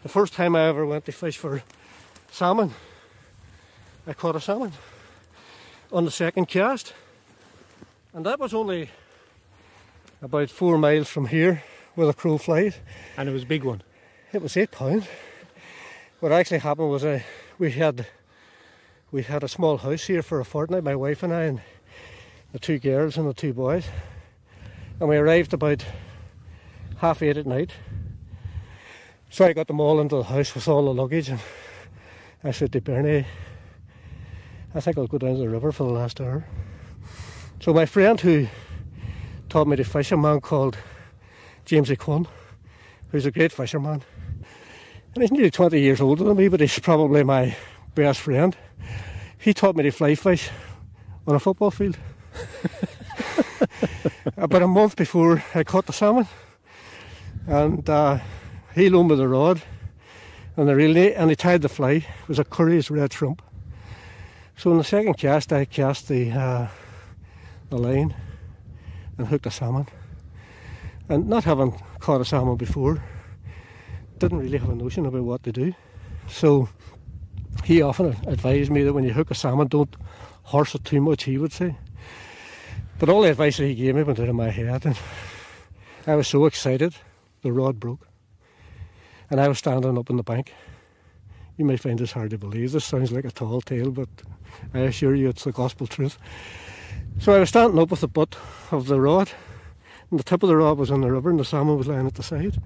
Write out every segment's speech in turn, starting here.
the first time I ever went to fish for salmon, I caught a salmon on the second cast, and that was only about 4 miles from here where the crow flies. And it was a big one? It was 8 pounds. What actually happened was we had a small house here for a fortnight, my wife and I, and the 2 girls and the 2 boys, and we arrived about 8:30 at night. So I got them all into the house with all the luggage, and I said to Bernie, I think I'll go down to the river for the last hour. So my friend who taught me to fish, a man called James Quinn, who's a great fisherman, and he's nearly 20 years older than me, but he's probably my best friend. He taught me to fly fish on a football field. About a month before I caught the salmon, and he loaned me the rod and the reel, and he tied the fly. It was a Curry's red shrimp. So in the second cast, I cast the line and hooked a salmon. And not having caught a salmon before, didn't really have a notion about what to do. So he often advised me that when you hook a salmon, don't horse it too much, he would say. But all the advice that he gave me went out of my head, and I was so excited, the rod broke. And I was standing up on the bank. You may find this hard to believe. This sounds like a tall tale, but I assure you it's the gospel truth. So I was standing up with the butt of the rod, and the tip of the rod was in the river, and the salmon was lying at the side.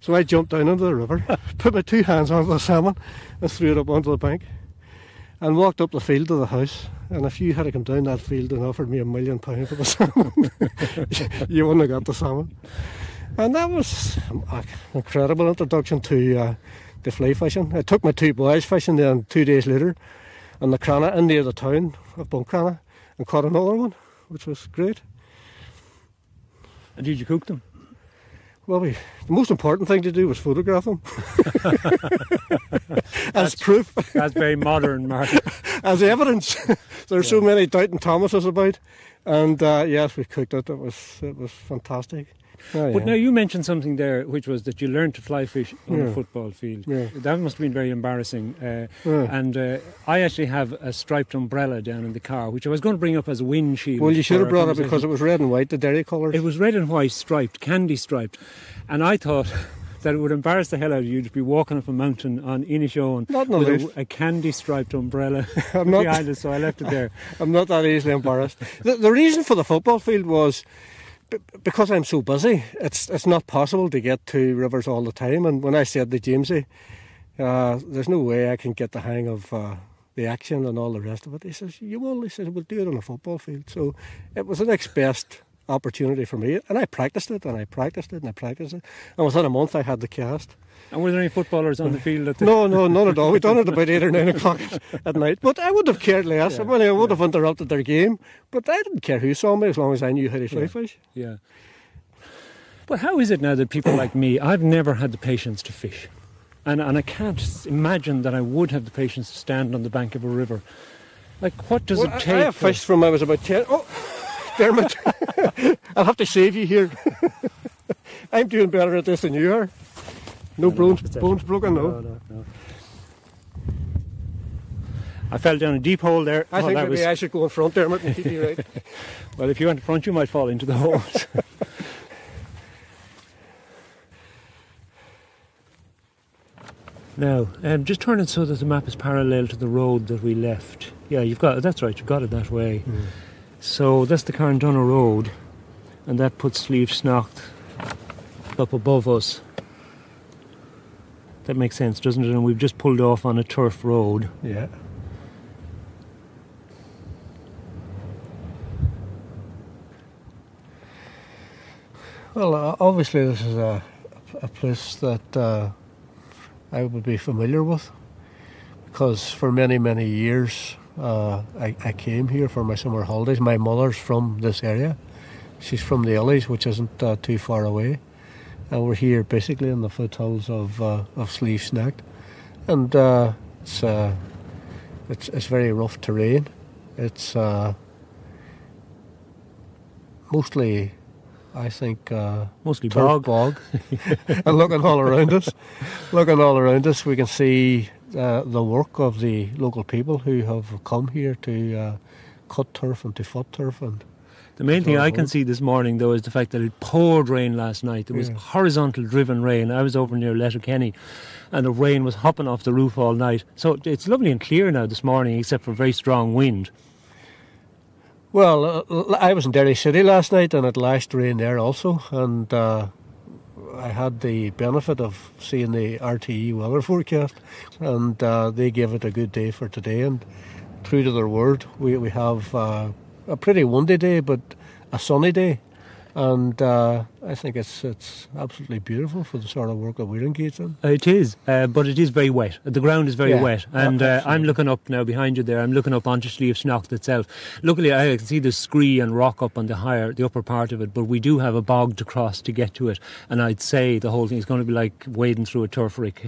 So I jumped down into the river, put my 2 hands onto the salmon, and threw it up onto the bank, and walked up the field to the house. And if you had come down that field and offered me £1 million for the salmon, you wouldn't have got the salmon. And that was an incredible introduction to fly fishing. I took my 2 boys fishing then 2 days later on the Crana in near the town of Buncrana, and caught another one, which was great. And did you cook them? Well, the most important thing to do was photograph them. As proof. That's very modern, Martin. As evidence. There are so many Doubting Thomases about. And yes, we cooked it. It was fantastic. Oh, but now you mentioned something there, which was that you learned to fly fish on a football field. Yeah. That must have been very embarrassing. And I actually have a striped umbrella down in the car, which I was going to bring up as a windshield. Well, you should have brought it because it was red and white, the dairy colours. It was red and white striped, candy striped. And I thought that it would embarrass the hell out of you to be walking up a mountain on Inishowen with a candy striped umbrella behind us, so I left it there. I'm not that easily embarrassed. The reason for the football field was because I'm so busy. It's not possible to get to rivers all the time. And when I said to Jamesy, there's no way I can get the hang of the action and all the rest of it. He says, you will? He says, we'll do it on a football field. So it was the next best opportunity for me. And I practiced it, and I practiced it, and I practiced it. And within a month I had the cast. And were there any footballers on the field? No, none at all. We'd done it about 8 or 9 o'clock at night. But I would have cared less. Yeah. I mean, I would have interrupted their game. But I didn't care who saw me as long as I knew how to fly fish. Yeah. But how is it now that people like me, I've never had the patience to fish. And I can't imagine that I would have the patience to stand on the bank of a river. Like, what does it take? I have fished from I was about 10. Oh, Dermot, I'll have to save you here. I'm doing better at this than you are. No bones broken, no. I fell down a deep hole there. I think maybe I should go in front, Dermot, and keep you right. Well, if you went in front, you might fall into the holes. Now, just turn it so that the map is parallel to the road that we left. Yeah, that's right, you've got it that way. Mm. So that's the Carndonagh Road, and that puts Sliabh Snaght up above us. That makes sense, doesn't it? And we've just pulled off on a turf road. Yeah. Well, obviously this is a place that I would be familiar with, because for many, many years I came here for my summer holidays. My mother's from this area. She's from the Illies, which isn't too far away. And we're here basically in the foothills of Sliabh Snaght. And it's very rough terrain. It's mostly I think Mostly turf bog. And looking all around us, we can see the work of the local people who have come here to cut turf and to foot turf. And the main thing I can see this morning, though, is the fact that it poured rain last night. There was horizontal driven rain. I was over near Letterkenny, and the rain was hopping off the roof all night. So it's lovely and clear now this morning, except for very strong wind. Well, I was in Derry City last night, and it lashed rain there also, and I had the benefit of seeing the RTE weather forecast, and they gave it a good day for today, and true to their word, we have a pretty windy day, but a sunny day, and I think it's absolutely beautiful for the sort of work that we're engaged in. It is, but it is very wet. The ground is very wet, and I'm looking up now behind you there. I'm looking up onto Sliabh Snaght itself. Luckily, I can see the scree and rock up on the upper part of it, but we do have a bog to cross to get to it, and I'd say the whole thing is going to be like wading through a turf rick.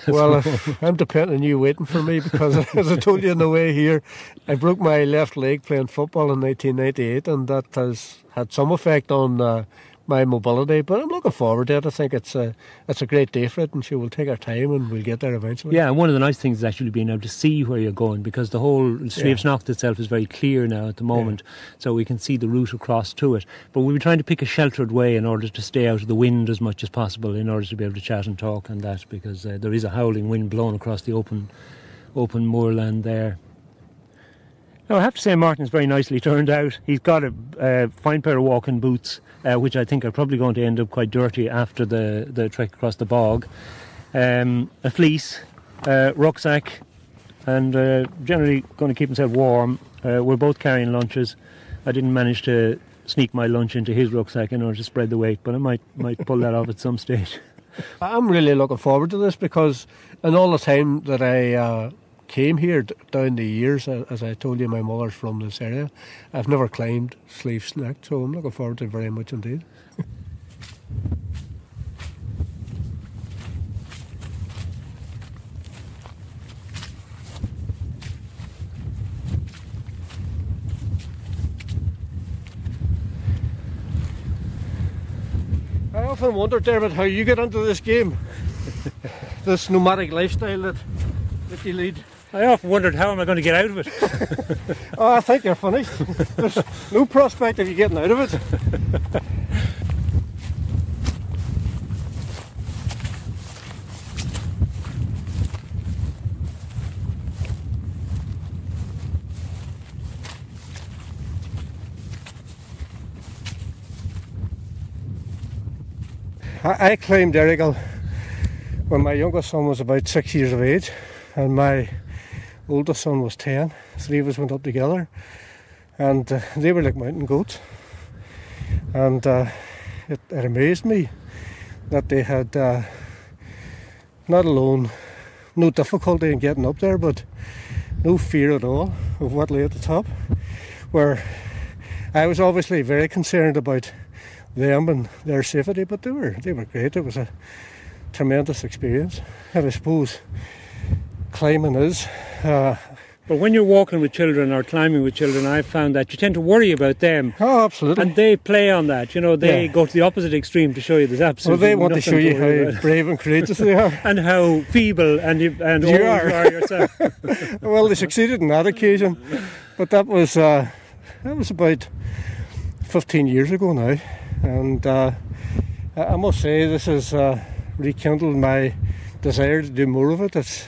Well, I'm depending on you waiting for me, because as I told you on the way here, I broke my left leg playing football in 1998, and that has had some effect on my mobility, but I'm looking forward to it. I think it's a great day for it, and we'll take our time and we'll get there eventually. Yeah, and one of the nice things is actually being able to see where you're going, because the whole Sliabh Snaght itself is very clear now at the moment, so we can see the route across to it. But we'll be trying to pick a sheltered way in order to stay out of the wind as much as possible, in order to be able to chat and talk and that, because there is a howling wind blowing across the open moorland there. Now, I have to say Martin's very nicely turned out. He's got a fine pair of walking boots, which I think are probably going to end up quite dirty after the trek across the bog. A fleece, rucksack, and generally going to keep himself warm. We're both carrying lunches. I didn't manage to sneak my lunch into his rucksack in order to spread the weight, but I might pull that off at some stage. I'm really looking forward to this, because in all the time that I came here down the years, as I told you, my mother's from this area, I've never climbed Sliabh Snaght, so I'm looking forward to it very much indeed. I often wonder, Dermot, how you get into this game, this nomadic lifestyle that you lead. I often wondered, how am I going to get out of it? Oh, I think you're finished. There's no prospect of you getting out of it. I climbed Errigal when my youngest son was about 6 years of age, and my oldest son was 10. Three of us went up together, and they were like mountain goats, and it amazed me that they had not alone no difficulty in getting up there, but no fear at all of what lay at the top, where I was obviously very concerned about them and their safety, but they were great. It was a tremendous experience, and I suppose climbing is. But when you're walking with children or climbing with children, I've found that you tend to worry about them. Oh, absolutely. And they play on that. You know, they go to the opposite extreme to show you there's absolutely they want to show you how brave and courageous they are. And how feeble and old you are yourself. Well, they succeeded on that occasion, but that was about 15 years ago now. And I must say, this has rekindled my desire to do more of it. It's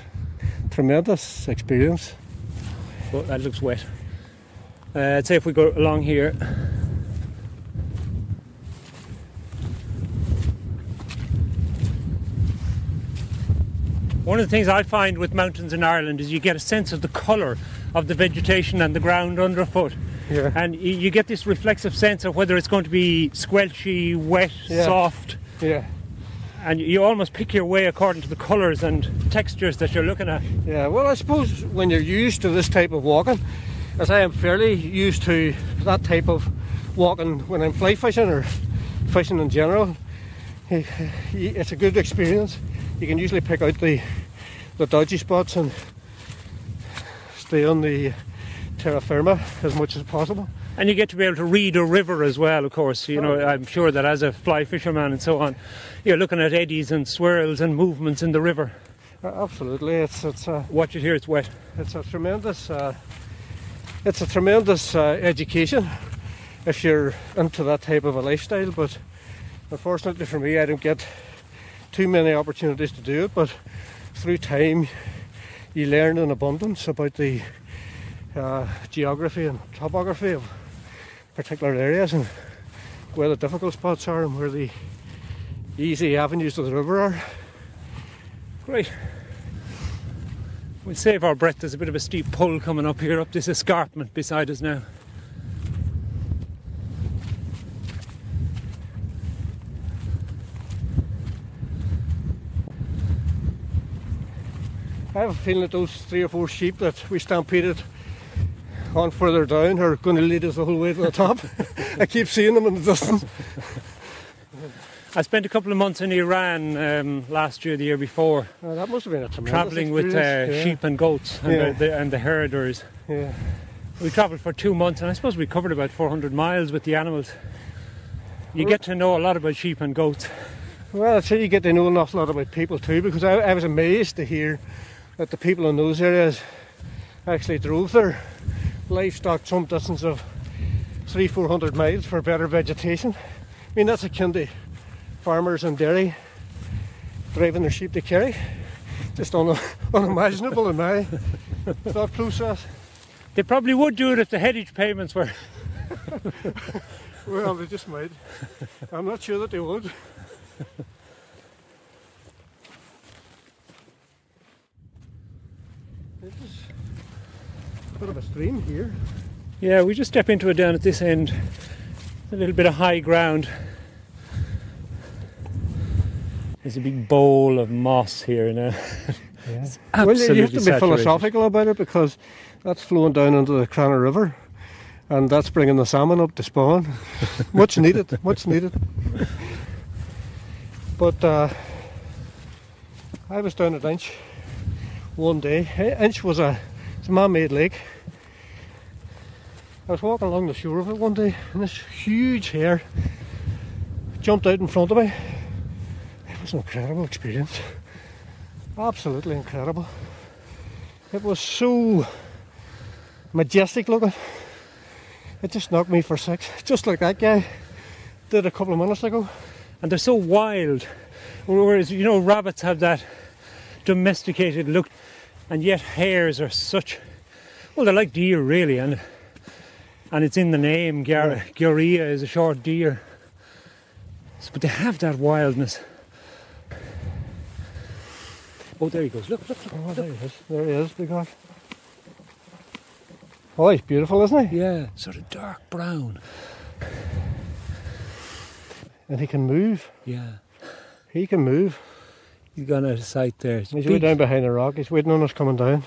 a tremendous experience. Well, that looks wet. I'd say if we go along here. One of the things I find with mountains in Ireland is you get a sense of the colour of the vegetation and the ground underfoot. Yeah. And you get this reflexive sense of whether it's going to be squelchy, wet, soft. Yeah. And you almost pick your way according to the colours and textures that you're looking at. Yeah, well, I suppose when you're used to this type of walking, as I am fairly used to that type of walking when I'm fly fishing or fishing in general, it's a good experience. You can usually pick out the dodgy spots and stay on the terra firma as much as possible. And you get to be able to read a river as well, of course. You know, I'm sure that as a fly fisherman and so on, you're looking at eddies and swirls and movements in the river. Absolutely, it's watch it here, it's wet. It's a tremendous education if you're into that type of a lifestyle. But unfortunately for me, I don't get too many opportunities to do it. But through time, you learn in abundance about the geography and topography of particular areas, and where the difficult spots are and where the easy avenues to the river are. Great. We'll save our breath. There's a bit of a steep pull coming up here, up this escarpment beside us now. I have a feeling that those 3 or 4 sheep that we stampeded on further down are going to lead us the whole way to the top. I keep seeing them in the distance. I spent a couple of months in Iran last year, the year before. Oh, that must have been a tremendous travelling with sheep and goats and, the herders. Yeah. We travelled for 2 months, and I suppose we covered about 400 miles with the animals. You get to know a lot about sheep and goats. Well, I'd say you get to know an awful lot about people too, because I was amazed to hear that the people in those areas actually drove their livestock some distance of 300-400 miles for better vegetation. I mean, that's akin to farmers in Derry driving their sheep to Kerry. Just unimaginable in my thought process. They probably would do it if the headage payments were. Well, they just might. I'm not sure that they would. This is a bit of a stream here. Yeah, we just step into it down at this end. A little bit of high ground. There's a big bowl of moss here now. Yeah. Well, you have to be philosophical about it, because that's flowing down into the Cranna River, and that's bringing the salmon up to spawn. Much needed, much needed. But I was down at Inch one day. Inch was it's a man-made lake. I was walking along the shore of it one day, and this huge hare jumped out in front of me. It was an incredible experience. Absolutely incredible. It was so majestic looking. It just knocked me for 6, just like that guy did a couple of minutes ago. And they're so wild, whereas, you know, rabbits have that domesticated look, and yet hares are such, well, they're like deer really, and it's in the name. Gyorea is a short deer, but they have that wildness. Oh, there he goes. Look. Oh, there he is. There he is, big guy. Oh, he's beautiful, isn't he? Yeah, sort of dark brown. And he can move. Yeah. He can move. He's gone out of sight there. He's way down behind the rock. He's waiting on us coming down.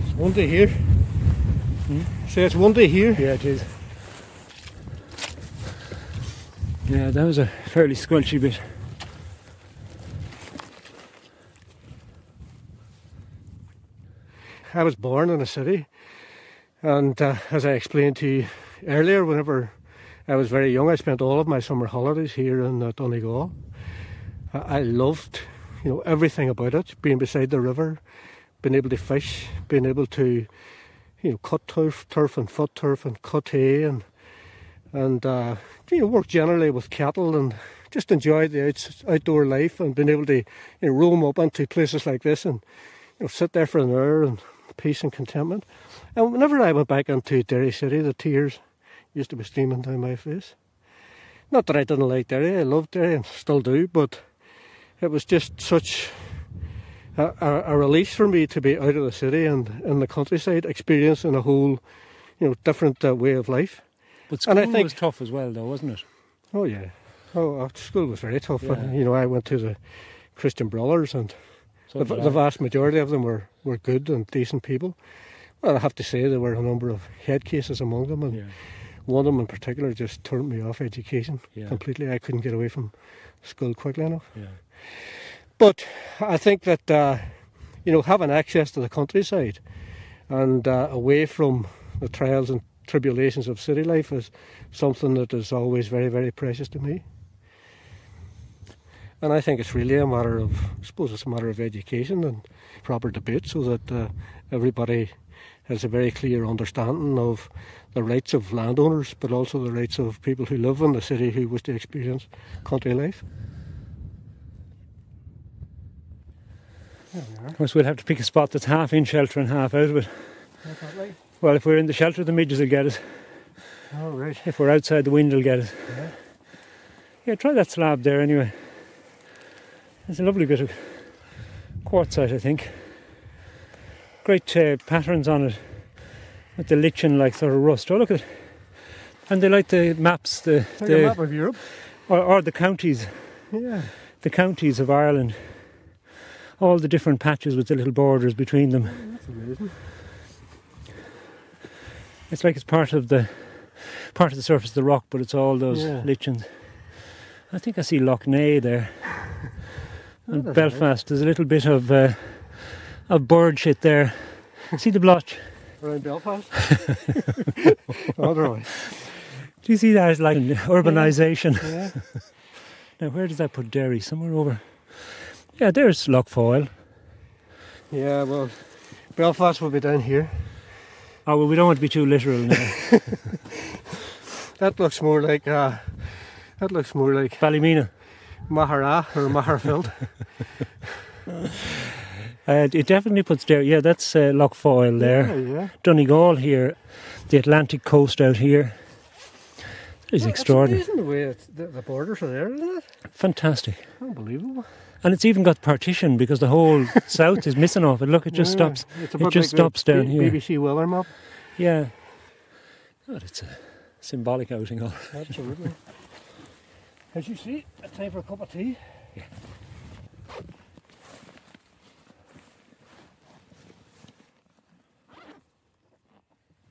It's one day here. Say it's one day here. Yeah, it is. Yeah, that was a fairly squelchy bit. I was born in a city, and as I explained to you earlier, whenever I was very young, I spent all of my summer holidays here in Donegal. I loved, everything about it, being beside the river, being able to fish, being able to, cut turf and foot turf and cut hay and work generally with cattle, and just enjoy the outdoor life, and being able to roam up into places like this and sit there for an hour and peace and contentment. And whenever I went back into Derry City, the tears used to be streaming down my face. Not that I didn't like Derry, I loved Derry and still do, but it was just such a release for me to be out of the city and in the countryside, experiencing a whole different way of life. But school was tough as well, though, wasn't it? Oh yeah. School was very tough. Yeah. I went to the Christian Brothers, and the vast majority of them were good and decent people. Well, I have to say there were a number of head cases among them, and one of them in particular just turned me off education completely. I couldn't get away from school quickly enough. Yeah. But I think that, having access to the countryside and away from the trials and tribulations of city life is something that is always very, very precious to me. And I think it's really a matter of education and proper debate so that everybody has a very clear understanding of the rights of landowners, but also the rights of people who live in the city who wish to experience country life. Of course, we'll have to pick a spot that's half in shelter and half out of it. Well, if we're in the shelter, the midges will get it. Oh, right. If we're outside, the wind will get it. Yeah, try that slab there anyway. It's a lovely bit of quartzite, I think. Great patterns on it with the lichen like sort of rust. Oh, look at it. And they like the maps, like a map of Europe. Or the counties. Yeah. The counties of Ireland. All the different patches with the little borders between them. That's amazing. It's like it's part of the surface of the rock, but it's all those lichens. I think I see Loch Ness there. And Belfast, nice. There's a little bit of bird shit there. See the blotch? Around Belfast? Otherwise. Do you see that? It's like urbanisation. Yeah. Now, where does that put Derry? Somewhere over. Yeah, there's Loch Foyle. Yeah, well, Belfast will be down here. Oh, well, we don't want to be too literal now. That looks more like Ballymena. Mahara or Maharfield. It definitely puts Derry. Yeah, that's Loch Foyle there. Yeah. Donegal here. The Atlantic coast out here. It's extraordinary. It's amazing the way the borders are there, isn't it? Fantastic. Unbelievable. And it's even got partition because the whole south is missing off it. Look, it just stops. It just stops down here. BBC Weather map. Yeah. God, it's a symbolic outing. All right. Absolutely. As you see, a time for a cup of tea. Yeah.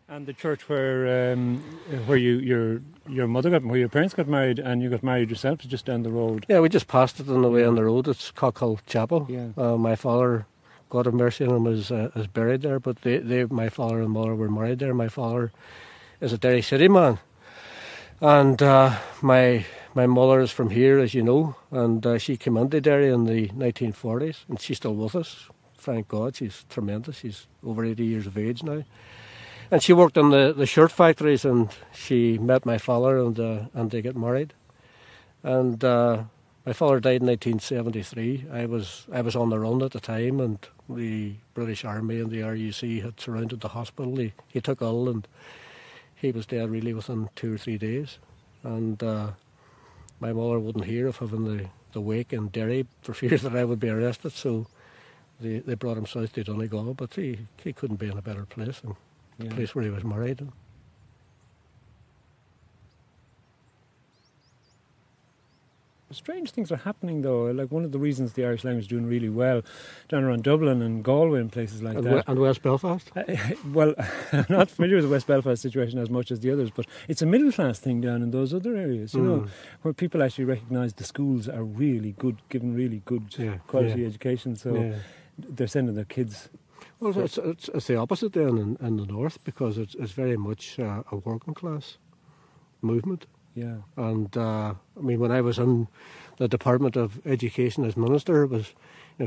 And the church where your mother got, where your parents got married, and you got married yourself, is just down the road. Yeah, we just passed it on the way on the road. It's Cockhill Chapel. Yeah. My father, God have mercy on him, is buried there. But my father and mother were married there. My father is a Derry City man, and my mother is from here, as you know, and she came into Derry in the 1940s, and she's still with us. Thank God, she's tremendous. She's over 80 years of age now. And she worked in the shirt factories, and she met my father, and they get married. And my father died in 1973. I was on the run at the time, and the British Army and the RUC had surrounded the hospital. He took ill, and he was dead really within 2 or 3 days. And my mother wouldn't hear of having the wake in Derry for fear that I would be arrested. So they brought him south to Donegal, but he couldn't be in a better place. And the place where he was married. Strange things are happening though. Like one of the reasons the Irish language is doing really well down around Dublin and Galway and places like that. And West Belfast? Well, I'm not familiar with the West Belfast situation as much as the others, but it's a middle class thing down in those other areas, you know, where people actually recognise the schools are really good, giving really good quality education, so they're sending their kids. Well, it's the opposite then in the north, because it's very much a working class movement. Yeah. And I mean, when I was in the Department of Education as Minister, it was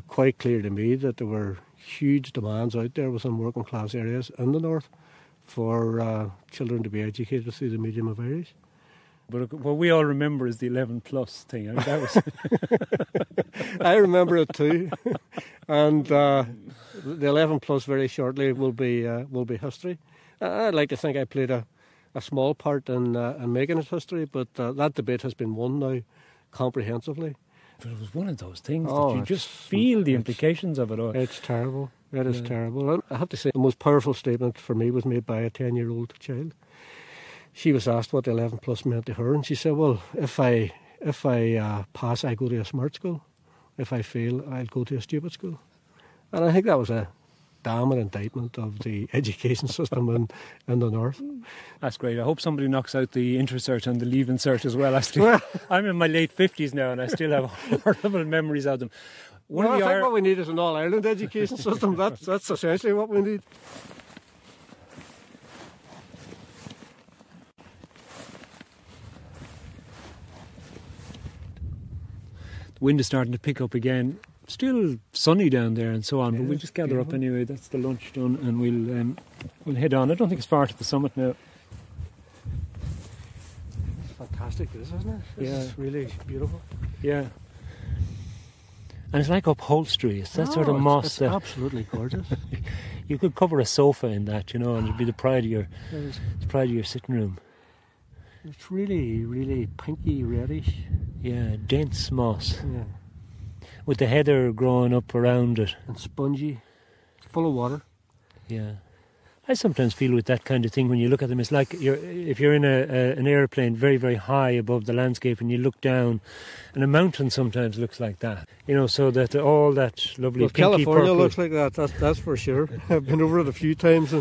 quite clear to me that there were huge demands out there within working class areas in the north for children to be educated through the medium of Irish. But what we all remember is the 11 plus thing. I mean, that was I remember it too. And the 11 plus very shortly will be history. I'd like to think I played a small part in making it history, but that debate has been won now comprehensively. But it was one of those things that you just feel the implications of it all. It's terrible. It is terrible. I have to say, the most powerful statement for me was made by a 10-year-old child. She was asked what the 11 plus meant to her, and she said, well, if I pass, I go to a smart school. If I fail, I'll go to a stupid school. And I think that was a damn an indictment of the education system in the north. That's great. I hope somebody knocks out the inter-cert and the leaving cert as well. I'm in my late 50s now and I still have horrible memories of them. I think what we need is an all-Ireland education system. That's essentially what we need. The wind is starting to pick up again. Still sunny down there and so on, but we'll just gather up anyway. That's the lunch done, and we'll head on. I don't think it's far to the summit now. It's fantastic, this, isn't it? It's really beautiful. Yeah. And it's like upholstery. It's that sort of moss. It's absolutely gorgeous. You could cover a sofa in that, and it'd be the pride of your sitting room. It's really, really pinky reddish. Yeah, dense moss. Yeah. With the heather growing up around it. And spongy. It's full of water. Yeah. I sometimes feel with that kind of thing when you look at them, it's like if you're in an airplane very, very high above the landscape and you look down, and a mountain sometimes looks like that. So that all that lovely pinky California purple. looks like that, that's for sure. I've been over it a few times.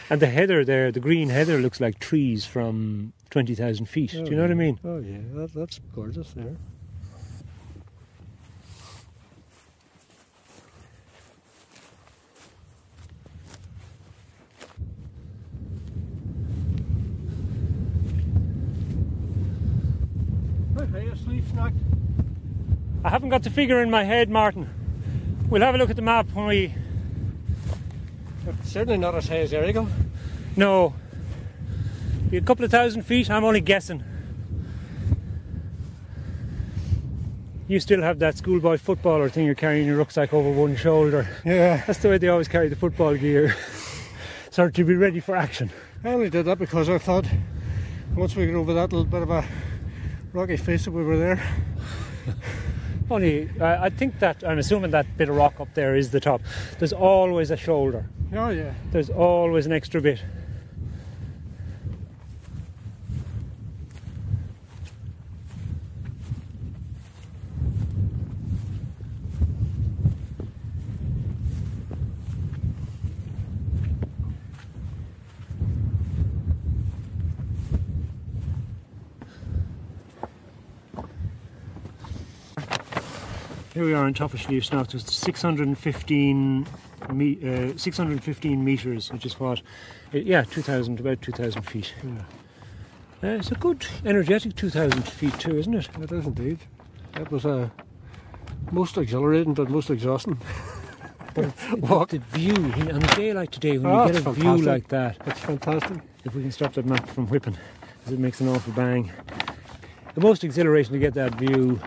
And the heather there, the green heather, looks like trees from 20,000 feet. Do you know what I mean? Oh yeah, that's gorgeous there. I haven't got the figure in my head, Martin. We'll have a look at the map when we... It's certainly not as high as Errigal. No. A couple of thousand feet, I'm only guessing. You still have that schoolboy footballer thing, you're carrying your rucksack over one shoulder. Yeah. That's the way they always carry the football gear. Sort of to be ready for action. I only did that because I thought once we got over that little bit of a rocky face that we were there. Only, I think that, I'm assuming that bit of rock up there is the top. There's always a shoulder. Oh yeah. There's always an extra bit. Here we are on top of Sliabh Snaght. It's 615 metres, which is what? About 2,000 feet. Yeah. It's a good, energetic 2,000 feet too, isn't it? It is indeed. It was most exhilarating but most exhausting. Walk. The view, on a day like today, when you get a view like that. It's fantastic. If we can stop that map from whipping, because it makes an awful bang. The most exhilaration to get that view.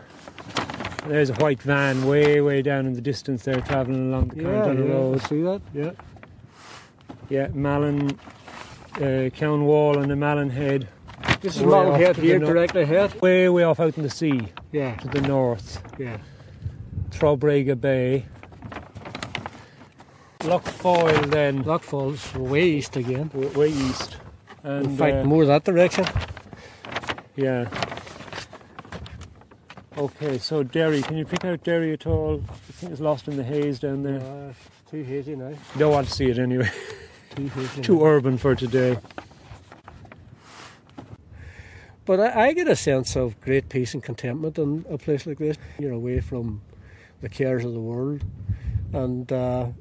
There's a white van way, way down in the distance there, travelling along the Carndonagh Road. See that? Yeah. Yeah, Malin, Cowan Wall and the Malin Head. This is Malin Head here, directly ahead. Way, way off out in the sea. Yeah. To the north. Yeah. Trobrega Bay. Loch Foyle then. Loch Foyle's way east again. Way east. And, in fact, more that direction. Yeah. Okay, so Derry, can you pick out Derry at all? I think it's lost in the haze down there. It's too hazy now. Don't want to see it anyway. Too hazy. Too urban for today. But I get a sense of great peace and contentment in a place like this. You're away from the cares of the world. And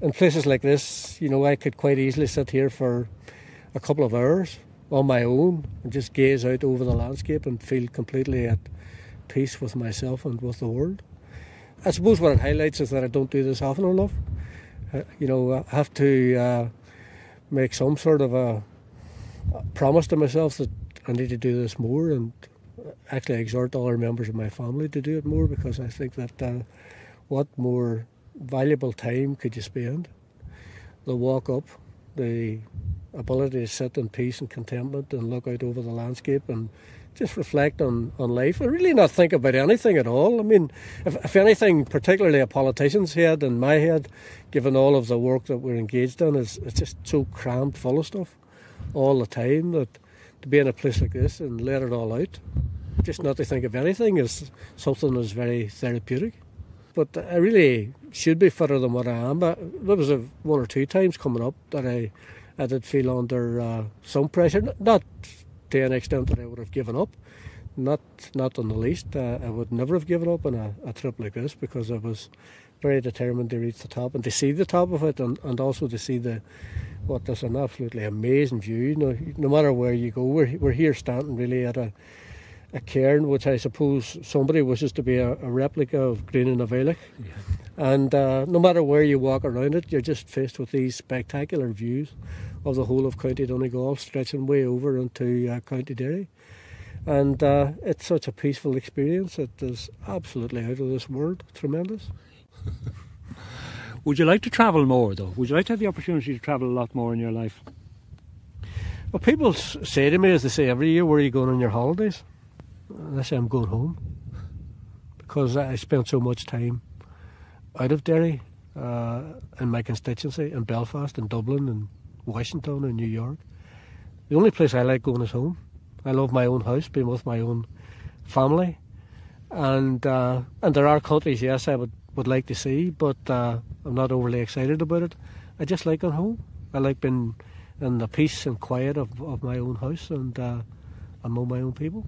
in places like this, I could quite easily sit here for a couple of hours on my own and just gaze out over the landscape and feel completely at peace with myself and with the world. I suppose what it highlights is that I don't do this often enough. I have to make some sort of a promise to myself that I need to do this more, and actually exhort all our members of my family to do it more, because I think that what more valuable time could you spend? The walk up, the ability to sit in peace and contentment and look out over the landscape and just reflect on life and really not think about anything at all. I mean, if anything, particularly a politician's head and my head, given all of the work that we're engaged in, it's just so crammed full of stuff all the time, that to be in a place like this and let it all out, just not to think of anything, is something that's very therapeutic. but I really should be fitter than what I am. But there was one or two times coming up that I did feel under some pressure, not to an extent that I would have given up, not in the least. I would never have given up on a trip like this, because I was very determined to reach the top and to see the top of it, and also to see what is an absolutely amazing view. No matter where you go, we're here standing really at a cairn, which I suppose somebody wishes to be a replica of Green and Availich. Yeah. And no matter where you walk around it, you're just faced with these spectacular views of the whole of County Donegal, stretching way over into County Derry. And it's such a peaceful experience. It is absolutely out of this world. Tremendous. Would you like to travel more, though? Would you like to have the opportunity to travel a lot more in your life? Well, people say to me, as they say every year, where are you going on your holidays? And I say I'm going home, because I spent so much time out of Derry, in my constituency, in Belfast, in Dublin, in Washington, in New York. The only place I like going is home. I love my own house, being with my own family, and there are countries, yes, I would like to see, but I'm not overly excited about it. I just like going home. I like being in the peace and quiet of my own house, and among my own people.